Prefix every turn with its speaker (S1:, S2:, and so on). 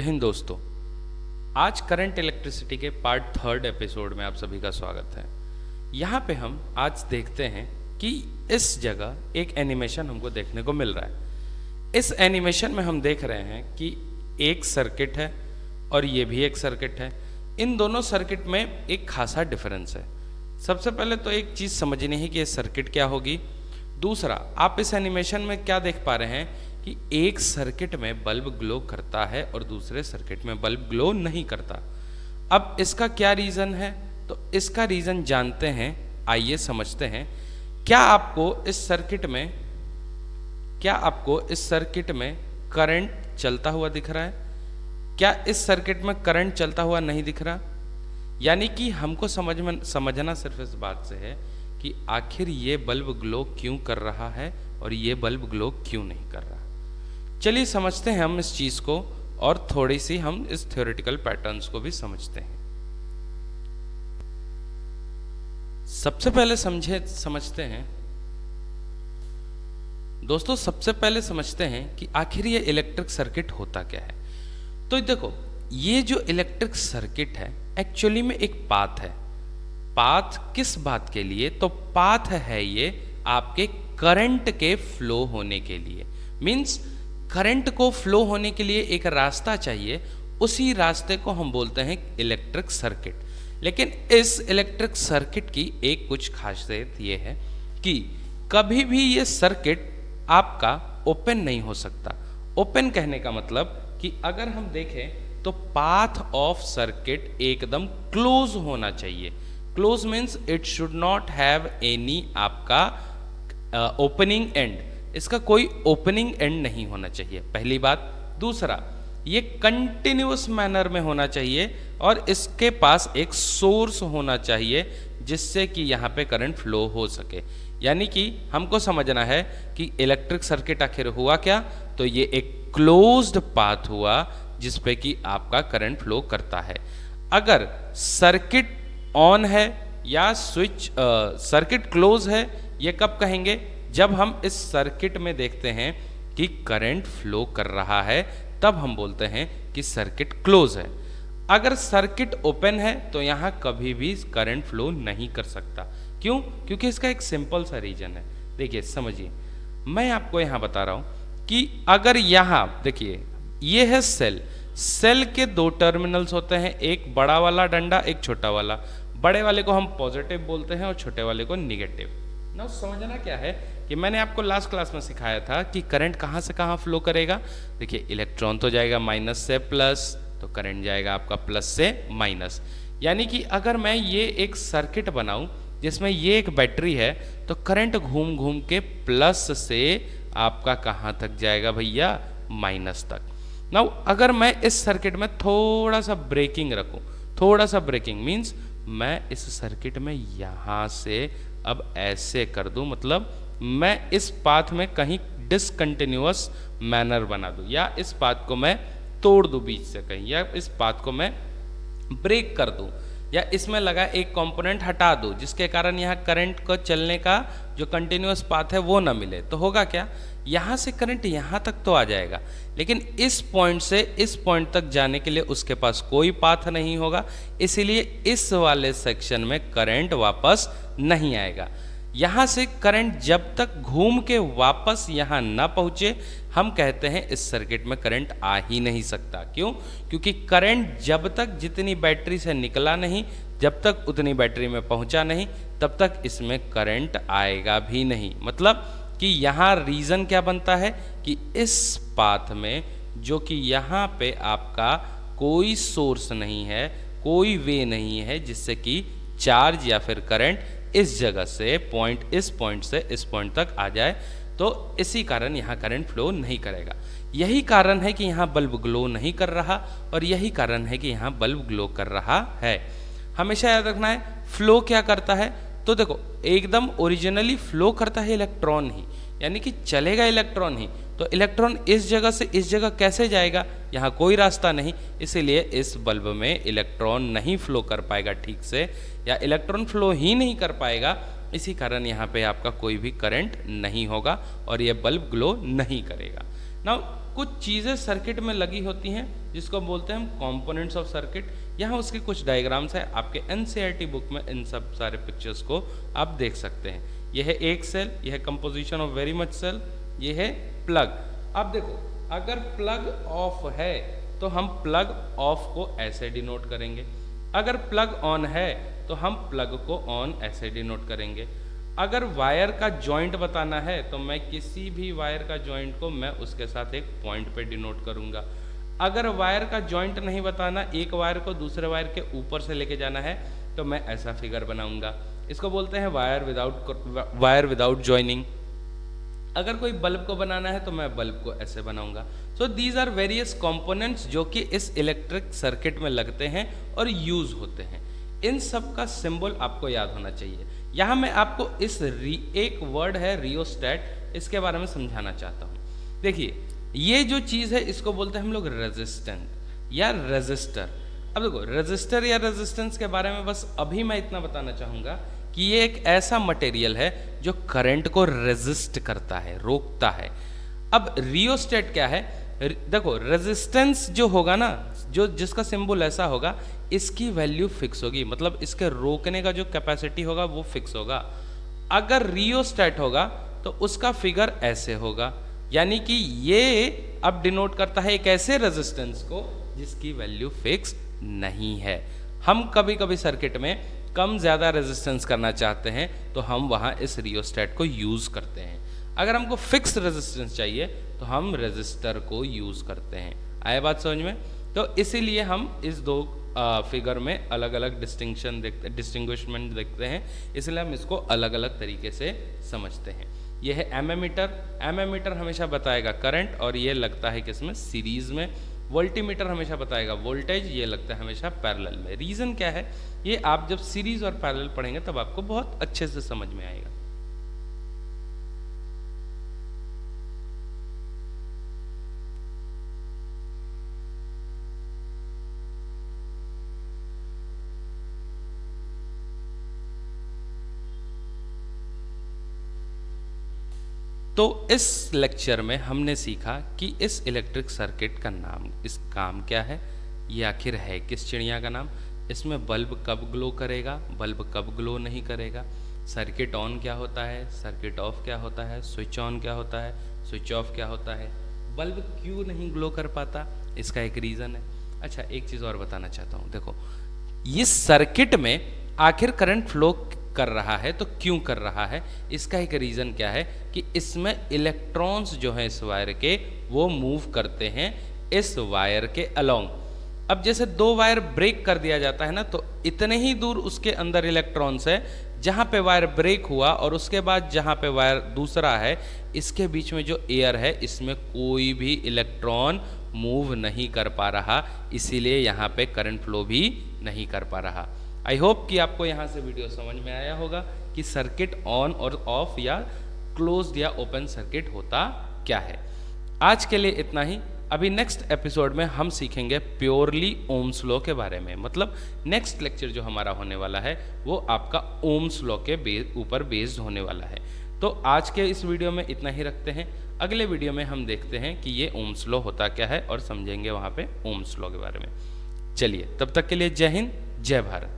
S1: हिंद दोस्तों, आज current electricity के पार्ट थर्ड एपिसोड में आप सभी का स्वागत है। यहाँ पे हम आज देखते हैं कि इस जगह एक एनिमेशन हमको देखने को मिल रहा है। इस एनिमेशन में हम देख रहे हैं कि एक सर्किट है और ये भी एक सर्किट है। इन दोनों सर्किट में एक खासा डिफरेंस है। सबसे पहले तो एक चीज़ समझनी है कि ये सर्किट क्या होगी। दूसरा, आप इस एनिमेशन में क्या देख पा रहे हैं कि एक सर्किट में बल्ब ग्लो करता है और दूसरे सर्किट में बल्ब ग्लो नहीं करता। अब इसका क्या रीज़न है, तो इसका रीज़न जानते हैं। आइए समझते हैं। क्या आपको इस सर्किट में करंट चलता हुआ दिख रहा है? क्या इस सर्किट में करंट चलता हुआ नहीं दिख रहा? यानी कि हमको समझना सिर्फ इस बात से है कि आखिर ये बल्ब ग्लो क्यों कर रहा है और ये बल्ब ग्लो क्यों नहीं कर रहा। चलिए समझते हैं हम इस चीज़ को, और थोड़ी सी हम इस थ्योरेटिकल पैटर्न्स को भी समझते हैं। सबसे पहले समझते हैं कि आखिर ये इलेक्ट्रिक सर्किट होता क्या है। तो देखो, ये जो इलेक्ट्रिक सर्किट है एक्चुअली में एक पाथ है। पाथ किस बात के लिए? तो पाथ है ये आपके करंट के फ्लो होने के लिए। मीन्स करंट को फ्लो होने के लिए एक रास्ता चाहिए, उसी रास्ते को हम बोलते हैं इलेक्ट्रिक सर्किट। लेकिन इस इलेक्ट्रिक सर्किट की एक कुछ खासियत ये है कि कभी भी ये सर्किट आपका ओपन नहीं हो सकता। ओपन कहने का मतलब कि अगर हम देखें तो पाथ ऑफ सर्किट एकदम क्लोज होना चाहिए। Close means it should not have any आपका ओपनिंग एंड। इसका कोई ओपनिंग एंड नहीं होना चाहिए, पहली बात। दूसरा, ये कंटिन्यूअस मैनर में होना चाहिए और इसके पास एक सोर्स होना चाहिए जिससे कि यहाँ पे करंट फ्लो हो सके। यानी कि हमको समझना है कि इलेक्ट्रिक सर्किट आखिर हुआ क्या, तो ये एक क्लोज्ड पाथ हुआ जिस पे कि आपका करंट फ्लो करता है। अगर सर्किट ऑन है या सर्किट क्लोज है, ये कब कहेंगे? जब हम इस सर्किट में देखते हैं कि करंट फ्लो कर रहा है, तब हम बोलते हैं कि सर्किट क्लोज है। अगर सर्किट ओपन है तो यहाँ कभी भी करंट फ्लो नहीं कर सकता। क्यों? क्योंकि इसका एक सिंपल सा रीजन है। देखिए समझिए, मैं आपको यहाँ बता रहा हूँ कि अगर यहाँ देखिए, ये है सेल के दो टर्मिनल्स होते हैं, एक बड़ा वाला डंडा, एक छोटा वाला। बड़े वाले को हम पॉजिटिव बोलते हैं और छोटे वाले को निगेटिव। ना समझना क्या है कि मैंने आपको लास्ट क्लास में सिखाया था कि करंट कहाँ से कहाँ फ्लो करेगा। देखिए, इलेक्ट्रॉन तो जाएगा माइनस से प्लस, तो करंट जाएगा आपका प्लस से माइनस। यानी कि अगर मैं ये एक सर्किट बनाऊं जिसमें ये एक बैटरी है, तो करंट घूम घूम के प्लस से आपका कहाँ तक जाएगा भैया? माइनस तक। नाउ अगर मैं इस सर्किट में थोड़ा सा ब्रेकिंग रखूं, थोड़ा सा ब्रेकिंग मीन्स मैं इस सर्किट में यहाँ से अब ऐसे कर दूं, मतलब मैं इस पाथ में कहीं डिसकंटिन्यूअस मैनर बना दूं, या इस पाथ को मैं तोड़ दूं बीच से कहीं, या इस पाथ को मैं ब्रेक कर दूं, या इसमें लगा एक कंपोनेंट हटा दूं जिसके कारण यहाँ करंट को चलने का जो कंटिन्यूअस पाथ है वो ना मिले। तो होगा क्या? यहाँ से करंट यहाँ तक तो आ जाएगा, लेकिन इस पॉइंट से इस पॉइंट तक जाने के लिए उसके पास कोई पाथ नहीं होगा। इसीलिए इस वाले सेक्शन में करंट वापस नहीं आएगा। यहाँ से करंट जब तक घूम के वापस यहाँ ना पहुँचे, हम कहते हैं इस सर्किट में करंट आ ही नहीं सकता। क्यों? क्योंकि करंट जब तक जितनी बैटरी से निकला नहीं, जब तक उतनी बैटरी में पहुँचा नहीं, तब तक इसमें करंट आएगा भी नहीं। मतलब कि यहाँ रीज़न क्या बनता है कि इस पाथ में जो कि यहाँ पे आपका कोई सोर्स नहीं है, कोई वे नहीं है जिससे कि चार्ज या फिर करंट इस जगह से इस पॉइंट से इस पॉइंट तक आ जाए, तो इसी कारण यहाँ करंट फ्लो नहीं करेगा। यही कारण है कि यहाँ बल्ब ग्लो नहीं कर रहा, और यही कारण है कि यहाँ बल्ब ग्लो कर रहा है। हमेशा याद रखना है, फ्लो क्या करता है? तो देखो, एकदम ओरिजिनली फ्लो करता है इलेक्ट्रॉन ही, यानी कि चलेगा इलेक्ट्रॉन ही। तो इलेक्ट्रॉन इस जगह से इस जगह कैसे जाएगा? यहाँ कोई रास्ता नहीं, इसीलिए इस बल्ब में इलेक्ट्रॉन नहीं फ्लो कर पाएगा ठीक से, या इलेक्ट्रॉन फ्लो ही नहीं कर पाएगा। इसी कारण यहाँ पे आपका कोई भी करंट नहीं होगा और ये बल्ब ग्लो नहीं करेगा। नाउ कुछ चीज़ें सर्किट में लगी होती हैं जिसको बोलते हैं हम कंपोनेंट्स ऑफ सर्किट। यहाँ उसके कुछ डायग्राम्स है, आपके एनसीईआरटी बुक में इन सब सारे पिक्चर्स को आप देख सकते हैं। यह है एक सेल, यह है composition of very much cell, यह है प्लग। अब देखो अगर प्लग ऑफ है तो हम प्लग ऑफ को ऐसे डिनोट करेंगे, अगर प्लग ऑन है तो हम प्लग को ऑन ऐसे डिनोट करेंगे। अगर वायर का जॉइंट बताना है तो मैं किसी भी वायर का जॉइंट को मैं उसके साथ एक पॉइंट पे डिनोट करूंगा। अगर वायर का जॉइंट नहीं बताना, एक वायर को दूसरे वायर के ऊपर से लेके जाना है, तो मैं ऐसा फिगर बनाऊंगा। इसको बोलते हैं वायर विदाउट जॉइनिंग। अगर कोई बल्ब को बनाना है तो मैं बल्ब को ऐसे बनाऊंगा। So these are various components जो कि इस इलेक्ट्रिक सर्किट में लगते हैं और यूज होते हैं। इन सब का सिंबल आपको याद होना चाहिए। यहाँ मैं आपको एक वर्ड है रियोस्टेट, इसके बारे में समझाना चाहता हूँ। देखिए ये जो चीज़ है इसको बोलते हैं हम लोग रेजिस्टेंट या रेजिस्टर। अब देखो रेजिस्टर या रेजिस्टेंस के बारे में बस अभी मैं इतना बताना चाहूँगा कि ये एक ऐसा मटेरियल है जो करंट को रेजिस्ट करता है, रोकता है। अब रियोस्टेट क्या है? देखो रेजिस्टेंस जो होगा ना, जो जिसका सिंबल ऐसा होगा, इसकी वैल्यू फिक्स होगी, मतलब इसके रोकने का जो कैपेसिटी होगा वो फिक्स होगा। अगर रियोस्टेट होगा तो उसका फिगर ऐसे होगा, यानी कि ये अब डिनोट करता है एक ऐसे रेजिस्टेंस को जिसकी वैल्यू फिक्स नहीं है। हम कभी कभी सर्किट में कम ज़्यादा रेजिस्टेंस करना चाहते हैं तो हम वहाँ इस रियोस्टेट को यूज़ करते हैं। अगर हमको फिक्स रेजिस्टेंस चाहिए तो हम रेजिस्टर को यूज़ करते हैं। आए बात समझ में? तो इसीलिए हम इस दो फिगर में अलग अलग डिस्टिंग्विशमेंट देखते हैं, इसलिए हम इसको अलग अलग तरीके से समझते हैं। यह है एमीमीटर। एमीमीटर हमेशा बताएगा करंट और ये लगता है किसमें? सीरीज में। वोल्टीमीटर हमेशा बताएगा वोल्टेज, ये लगता है हमेशा पैरेलल में। रीज़न क्या है? ये आप जब सीरीज और पैरेलल पढ़ेंगे तब आपको बहुत अच्छे से समझ में आएगा। तो इस लेक्चर में हमने सीखा कि इस इलेक्ट्रिक सर्किट का नाम, इस काम क्या है, ये आखिर है किस चिड़िया का नाम, इसमें बल्ब कब ग्लो करेगा, बल्ब कब ग्लो नहीं करेगा, सर्किट ऑन क्या होता है, सर्किट ऑफ क्या होता है, स्विच ऑन क्या होता है, स्विच ऑफ क्या होता है, बल्ब क्यों नहीं ग्लो कर पाता, इसका एक रीज़न है। अच्छा एक चीज़ और बताना चाहता हूँ, देखो इस सर्किट में आखिर करंट फ्लो कर रहा है तो क्यों कर रहा है, इसका एक रीज़न क्या है कि इसमें इलेक्ट्रॉन्स जो हैं इस वायर के वो मूव करते हैं इस वायर के अलोंग। अब जैसे दो वायर ब्रेक कर दिया जाता है ना, तो इतने ही दूर उसके अंदर इलेक्ट्रॉन्स है जहाँ पे वायर ब्रेक हुआ और उसके बाद जहाँ पे वायर दूसरा है, इसके बीच में जो एयर है इसमें कोई भी इलेक्ट्रॉन मूव नहीं कर पा रहा, इसीलिए यहाँ पे करंट फ्लो भी नहीं कर पा रहा। आई होप कि आपको यहाँ से वीडियो समझ में आया होगा कि सर्किट ऑन और ऑफ या क्लोज्ड या ओपन सर्किट होता क्या है। आज के लिए इतना ही। अभी नेक्स्ट एपिसोड में हम सीखेंगे प्योरली ओम्स लॉ के बारे में, मतलब नेक्स्ट लेक्चर जो हमारा होने वाला है वो आपका ओम्स लॉ के ऊपर बेस्ड होने वाला है। तो आज के इस वीडियो में इतना ही रखते हैं। अगले वीडियो में हम देखते हैं कि ये ओम्स लॉ होता क्या है और समझेंगे वहाँ पे ओम्स लॉ के बारे में। चलिए तब तक के लिए जय हिंद, जय भारत।